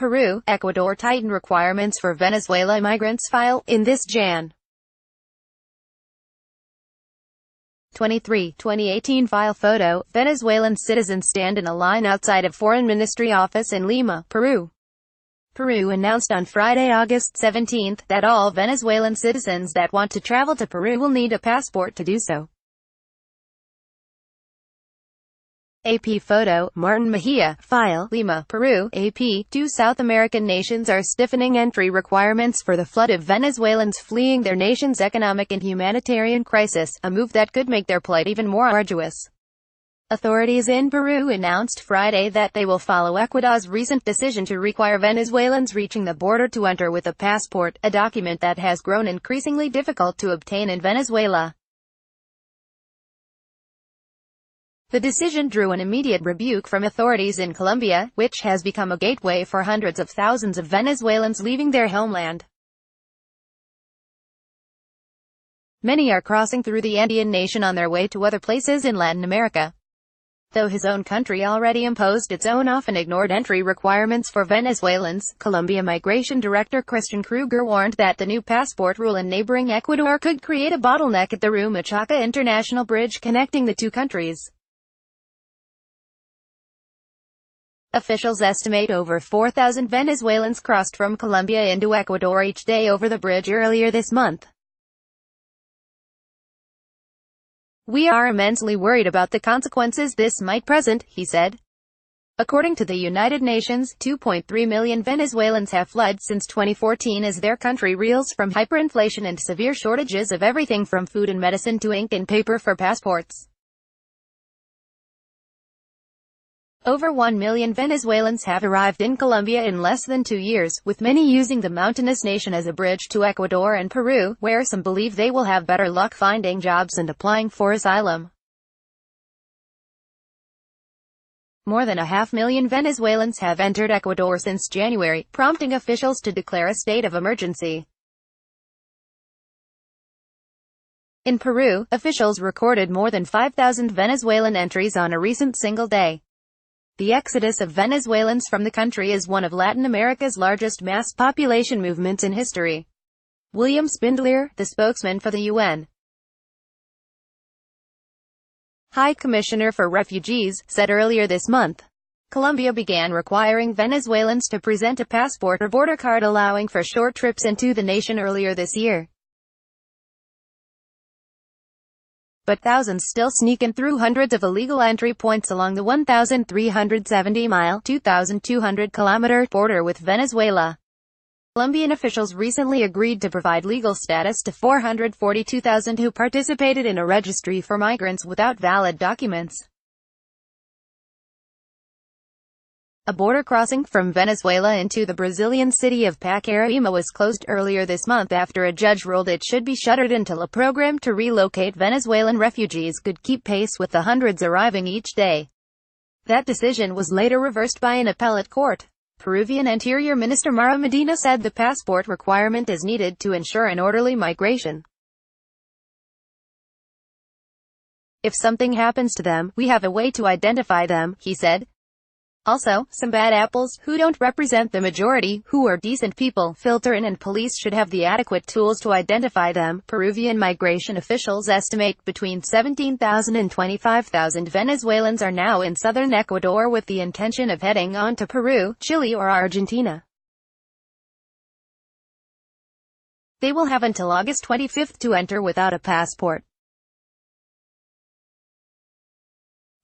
Peru, Ecuador tighten requirements for Venezuela migrants file. In this Jan. 23, 2018 file photo, Venezuelan citizens stand in a line outside of Foreign Ministry office in Lima, Peru. Peru announced on Friday, August 17, that all Venezuelan citizens that want to travel to Peru will need a passport to do so. AP photo, Martin Mejia, file, Lima, Peru. AP, two South American nations are stiffening entry requirements for the flood of Venezuelans fleeing their nation's economic and humanitarian crisis, a move that could make their plight even more arduous. Authorities in Peru announced Friday that they will follow Ecuador's recent decision to require Venezuelans reaching the border to enter with a passport, a document that has grown increasingly difficult to obtain in Venezuela. The decision drew an immediate rebuke from authorities in Colombia, which has become a gateway for hundreds of thousands of Venezuelans leaving their homeland. Many are crossing through the Andean nation on their way to other places in Latin America. Though his own country already imposed its own often ignored entry requirements for Venezuelans, Colombia Migration Director Christian Kruger warned that the new passport rule in neighboring Ecuador could create a bottleneck at the Rumichaca International Bridge connecting the two countries. Officials estimate over 4,000 Venezuelans crossed from Colombia into Ecuador each day over the bridge earlier this month. "We are immensely worried about the consequences this might present," he said. According to the United Nations, 2.3 million Venezuelans have fled since 2014 as their country reels from hyperinflation and severe shortages of everything from food and medicine to ink and paper for passports. Over 1 million Venezuelans have arrived in Colombia in less than 2 years, with many using the mountainous nation as a bridge to Ecuador and Peru, where some believe they will have better luck finding jobs and applying for asylum. More than 500,000 Venezuelans have entered Ecuador since January, prompting officials to declare a state of emergency. In Peru, officials recorded more than 5,000 Venezuelan entries on a recent single day. The exodus of Venezuelans from the country is one of Latin America's largest mass population movements in history. William Spindler, the spokesman for the UN High Commissioner for Refugees, said earlier this month, Colombia began requiring Venezuelans to present a passport or border card allowing for short trips into the nation earlier this year. But thousands still sneak in through hundreds of illegal entry points along the 1,370-mile (2,200-kilometer) border with Venezuela. Colombian officials recently agreed to provide legal status to 442,000 who participated in a registry for migrants without valid documents. A border crossing from Venezuela into the Brazilian city of Pacaraima was closed earlier this month after a judge ruled it should be shuttered until a program to relocate Venezuelan refugees could keep pace with the hundreds arriving each day. That decision was later reversed by an appellate court. Peruvian Interior Minister Mara Medina said the passport requirement is needed to ensure an orderly migration. "If something happens to them, we have a way to identify them," he said. Also, some bad apples, who don't represent the majority, who are decent people, filter in and police should have the adequate tools to identify them. Peruvian migration officials estimate between 17,000 and 25,000 Venezuelans are now in southern Ecuador with the intention of heading on to Peru, Chile or Argentina. They will have until August 25 to enter without a passport.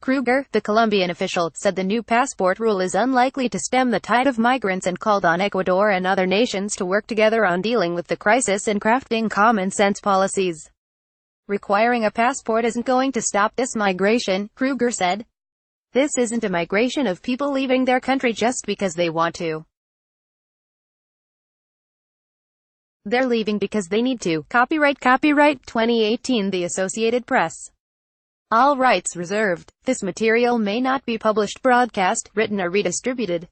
Kruger, the Colombian official, said the new passport rule is unlikely to stem the tide of migrants and called on Ecuador and other nations to work together on dealing with the crisis and crafting common-sense policies. "Requiring a passport isn't going to stop this migration," Kruger said. "This isn't a migration of people leaving their country just because they want to. They're leaving because they need to." Copyright 2018 The Associated Press. All rights reserved. This material may not be published, broadcast, written or redistributed.